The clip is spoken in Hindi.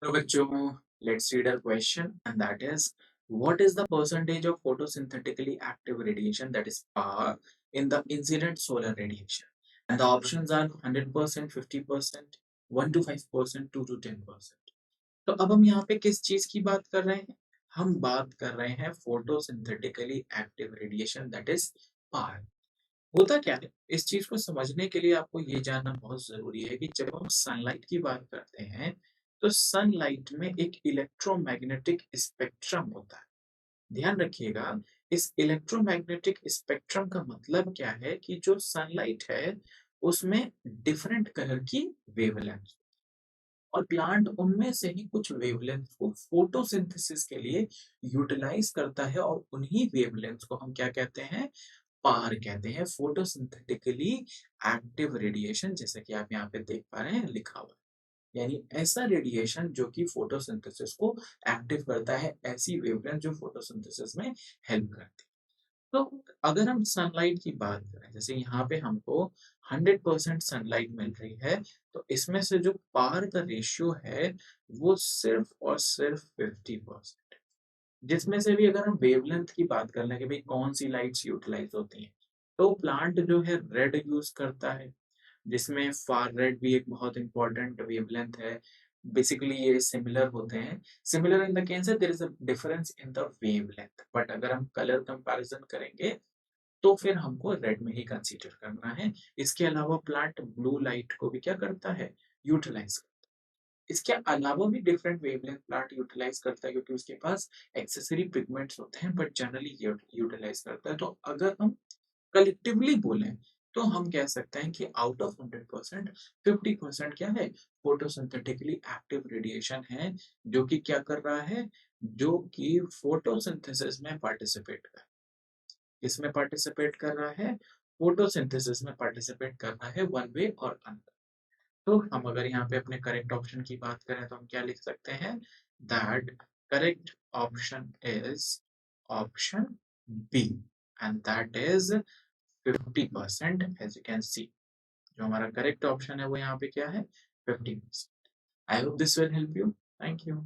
तो बच्चों, let's read a question and that is what is the percentage of photosynthetically active radiation that is power in the incident solar radiation? And the options are 100%, 50%, 1 to 5%, 2 to 10%. तो अब हम यहाँ पे किस चीज की बात कर रहे हैं? हम बात कर रहे हैं photosynthetically active radiation that is power. होता क्या है, इस चीज को समझने के लिए आपको ये जानना बहुत जरूरी है कि जब हम सनलाइट की बात करते हैं तो सनलाइट में एक इलेक्ट्रोमैग्नेटिक स्पेक्ट्रम होता है। ध्यान रखिएगा, इस इलेक्ट्रोमैग्नेटिक स्पेक्ट्रम का मतलब क्या है कि जो सनलाइट है उसमें डिफरेंट कलर की वेवलेंथ और प्लांट उनमें से ही कुछ वेवलेंथ को फोटोसिंथेसिस के लिए यूटिलाइज करता है और उन्हीं वेवलेंथ को हम क्या कहते हैं? पार कहते हैं, फोटोसिंथेटिकली एक्टिव रेडिएशन, जैसे कि आप यहाँ पे देख पा रहे हैं लिखा हुआ है। यानी ऐसा रेडिएशन जो कि फोटोसिंथेसिस को एक्टिव करता है, ऐसी वेवलेंथ जो फोटोसिंथेसिस में हेल्प करती है। तो अगर हम सनलाइट की बात करें, जैसे यहाँ पे हमको 100% सनलाइट मिल रही है, तो इसमें से जो पावर का रेशियो है वो सिर्फ और सिर्फ 50%। जिसमें से भी अगर हम वेवलेंथ की बात कर लें कि भाई कौन सी लाइट्स यूटिलाइज होती हैं, तो प्लांट जो है रेड यूज करता है, जिसमें फार रेड भी एक बहुत इंपॉर्टेंट वेवलेंथ है। बेसिकली ये सिमिलर होते हैं, similar in the sense there is a difference in the wavelength, but अगर हम कलर कंपैरिजन करेंगे तो फिर हमको रेड में ही कंसीडर करना है। इसके अलावा प्लांट ब्लू लाइट को भी क्या करता है? यूटिलाइज। इसके अलावा भी डिफरेंट वेवलेंथ प्लांट यूटिलाइज करता है क्योंकि उसके पास एक्सेसरी पिगमेंट्स होते हैं, बट जनरली यूटिलाइज करता है। तो अगर हम कलेक्टिवली बोलें तो हम कह सकते हैं कि आउट ऑफ 100% 50% क्या है? फोटोसिंथेटिकली एक्टिव रेडिएशन है, जो कि क्या कर रहा है? जो कि फोटोसिंथेसिस में पार्टिसिपेट कर, इसमें पार्टिसिपेट कर रहा है, फोटोसिंथेसिस में पार्टिसिपेट कर रहा है वन वे और अनदर। तो हम अगर यहाँ पे अपने करेक्ट ऑप्शन की बात करें तो हम क्या लिख सकते हैं? That correct option is option b, and that is 50%। As you can see, जो हमारा करेक्ट ऑप्शन है वो यहाँ पे क्या है? 50%। I hope this will help you. Thank you.